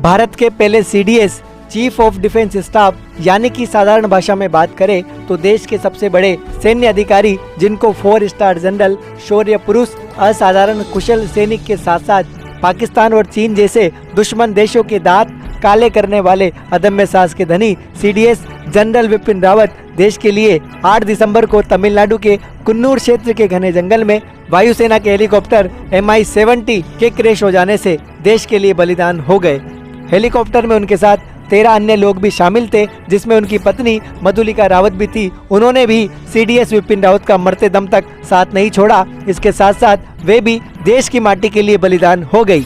भारत के पहले CDS chief of defence staff यानी कि साधारण भाषा में बात करें तो देश के सबसे बड़े सैन्य अधिकारी, जिनको 4 स्टार जनरल, शौर्य पुरुष, असाधारण कुशल सैनिक के साथ साथ पाकिस्तान और चीन जैसे दुश्मन देशों के दांत काले करने वाले अदम्य साहस के धनी सीडीएस जनरल विपिन रावत देश के लिए 8 दिसंबर को तमिलनाडु के कुन्नूर क्षेत्र के घने जंगल में वायुसेना के हेलीकॉप्टर Mi-70 के क्रैश हो जाने से देश के लिए बलिदान हो गए। हेलीकॉप्टर में उनके साथ 13 अन्य लोग भी शामिल थे, जिसमें उनकी पत्नी मधुलिका रावत भी थी। उन्होंने भी सीडीएस विपिन रावत का मरते दम तक साथ नहीं छोड़ा। इसके साथ साथ वे भी देश की माटी के लिए बलिदान हो गई।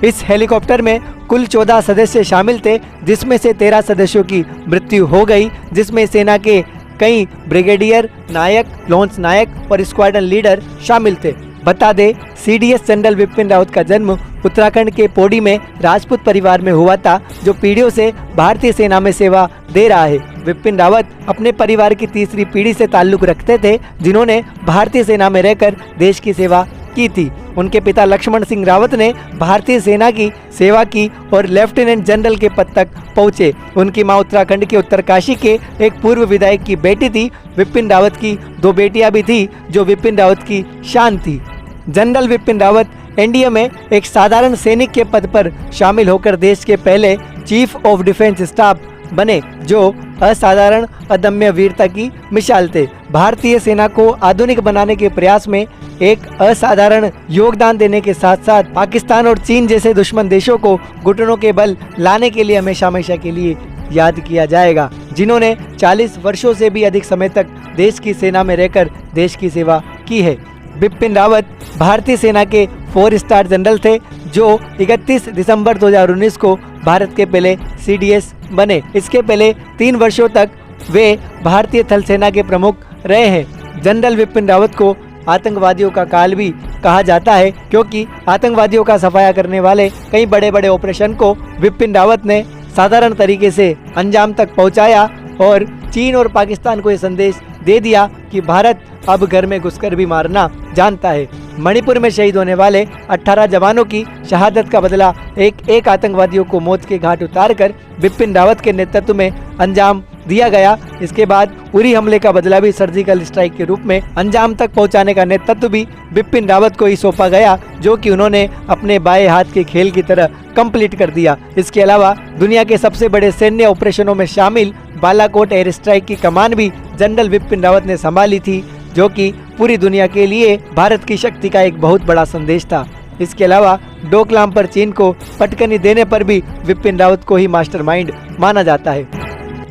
इस हेलीकॉप्टर में कुल 14 सदस्य शामिल थे, जिसमें से 13 सदस्यों की मृत्यु हो गई, जिसमें सेना के कई ब्रिगेडियर, नायक, लॉन्च नायक और स्क्वाड्रन लीडर शामिल थे। बता दें, सीडीएस जनरल विपिन रावत का जन्म उत्तराखंड के पौड़ी में राजपूत परिवार में हुआ था, जो पीढ़ियों से भारतीय सेना में सेवा दे रहा है। विपिन रावत अपने परिवार की तीसरी पीढ़ी से ताल्लुक रखते थे, जिन्होंने भारतीय सेना में रहकर देश की सेवा की थी। उनके पिता लक्ष्मण सिंह रावत ने भारतीय सेना की सेवा की और लेफ्टिनेंट जनरल के पद तक पहुंचे। उनकी मां उत्तराखंड के उत्तरकाशी के एक पूर्व विधायक की बेटी थी। विपिन रावत की 2 बेटियां भी थी, जो विपिन रावत की शान थी। जनरल विपिन रावत एनडीए में एक साधारण सैनिक के पद पर शामिल होकर देश के पहले चीफ ऑफ डिफेंस स्टाफ बने, जो असाधारण अदम्य वीरता की मिसाल थे। भारतीय सेना को आधुनिक बनाने के प्रयास में एक असाधारण योगदान देने के साथ साथ पाकिस्तान और चीन जैसे दुश्मन देशों को घुटनों के बल लाने के लिए हमेशा हमेशा के लिए याद किया जाएगा, जिन्होंने 40 वर्षों से भी अधिक समय तक देश की सेना में रहकर देश की सेवा की है। विपिन रावत भारतीय सेना के 4 स्टार जनरल थे, जो 31 दिसंबर 2019 को भारत के पहले सीडीएस बने। इसके पहले 3 वर्षों तक वे भारतीय थल सेना के प्रमुख रहे हैं। जनरल विपिन रावत को आतंकवादियों का काल भी कहा जाता है, क्योंकि आतंकवादियों का सफाया करने वाले कई बड़े बड़े ऑपरेशन को विपिन रावत ने साधारण तरीके से अंजाम तक पहुंचाया और चीन और पाकिस्तान को ये संदेश दे दिया कि भारत अब घर में घुसकर भी मारना जानता है। मणिपुर में शहीद होने वाले 18 जवानों की शहादत का बदला एक आतंकवादियों को मौत के घाट उतारकर विपिन रावत के नेतृत्व में अंजाम दिया गया। इसके बाद उरी हमले का बदला भी सर्जिकल स्ट्राइक के रूप में अंजाम तक पहुंचाने का नेतृत्व भी विपिन रावत को ही सौंपा गया, जो कि उन्होंने अपने बाएं हाथ के खेल की तरह कंप्लीट कर दिया। इसके अलावा दुनिया के सबसे बड़े सैन्य ऑपरेशनों में शामिल बालाकोट एयर स्ट्राइक की कमान भी जनरल विपिन रावत ने संभाली थी, जो कि पूरी दुनिया के लिए भारत की शक्ति का एक बहुत बड़ा संदेश था। इसके अलावा डोकलाम पर चीन को पटकनी देने पर भी विपिन रावत को ही मास्टरमाइंड माना जाता है।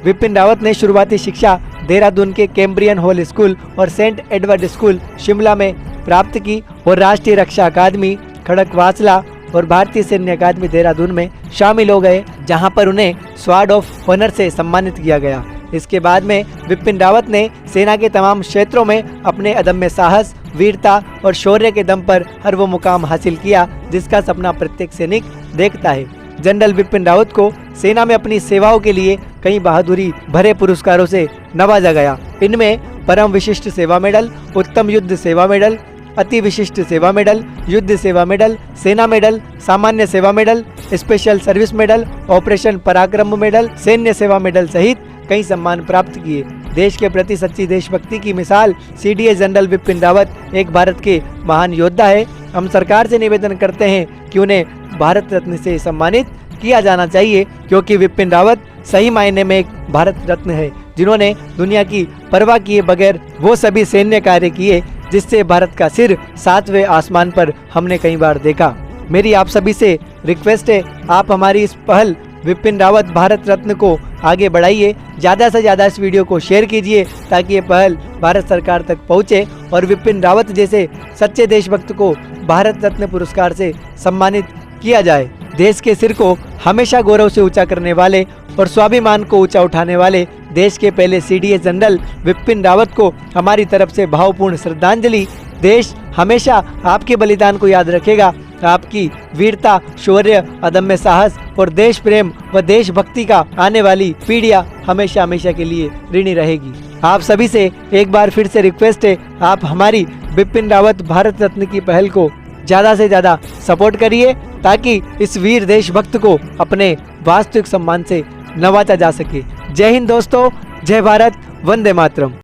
विपिन रावत ने शुरुआती शिक्षा देहरादून के कैम्ब्रियन हॉल स्कूल और सेंट एडवर्ड स्कूल शिमला में प्राप्त की और राष्ट्रीय रक्षा अकादमी खड़कवासला और भारतीय सैन्य अकादमी देहरादून में शामिल हो गए, जहां पर उन्हें स्वॉर्ड ऑफ ऑनर से सम्मानित किया गया। इसके बाद में विपिन रावत ने सेना के तमाम क्षेत्रों में अपने अदम्य साहस, वीरता और शौर्य के दम पर हर वो मुकाम हासिल किया जिसका सपना प्रत्येक सैनिक देखता है। जनरल विपिन रावत को सेना में अपनी सेवाओं के लिए कई बहादुरी भरे पुरस्कारों से नवाजा गया। इनमें परम विशिष्ट सेवा मेडल, उत्तम युद्ध सेवा मेडल, अति विशिष्ट सेवा मेडल, युद्ध सेवा मेडल, सेना मेडल, सामान्य सेवा medal, special service medal, operation पराक्रम मेडल, सैन्य सेवा मेडल सहित कई सम्मान प्राप्त किए। देश के प्रति सच्ची देशभक्ति की मिसाल सीडीएस जनरल विपिन रावत एक भारत के महान योद्धा है। हम सरकार से निवेदन करते हैं कि उन्हें भारत रत्न से सम्मानित किया जाना चाहिए, क्योंकि विपिन रावत सही मायने में एक भारत रत्न है, जिन्होंने दुनिया की परवाह किए बगैर वो सभी सैन्य कार्य किए जिससे भारत का सिर 7वें आसमान पर हमने कई बार देखा। मेरी आप सभी से रिक्वेस्ट है, आप हमारी इस पहल विपिन रावत भारत रत्न को आगे बढ़ाइए। ज़्यादा से ज़्यादा इस वीडियो को शेयर कीजिए ताकि ये पहल भारत सरकार तक पहुँचे और विपिन रावत जैसे सच्चे देशभक्त को भारत रत्न पुरस्कार से सम्मानित किया जाए। देश के सिर को हमेशा गौरव से ऊंचा करने वाले और स्वाभिमान को ऊंचा उठाने वाले देश के पहले सीडीएस जनरल विपिन रावत को हमारी तरफ से भावपूर्ण श्रद्धांजलि। देश हमेशा आपके बलिदान को याद रखेगा। आपकी वीरता, शौर्य, अदम्य साहस और देश प्रेम व देशभक्ति का आने वाली पीढ़ियां हमेशा हमेशा के लिए ऋणी रहेगी। आप सभी से एक बार फिर से रिक्वेस्ट है, आप हमारी विपिन रावत भारत रत्न की पहल को ज़्यादा से ज़्यादा सपोर्ट करिए ताकि इस वीर देशभक्त को अपने वास्तविक सम्मान से नवाजा जा सके। जय हिंद दोस्तों, जय भारत, वंदे मातरम।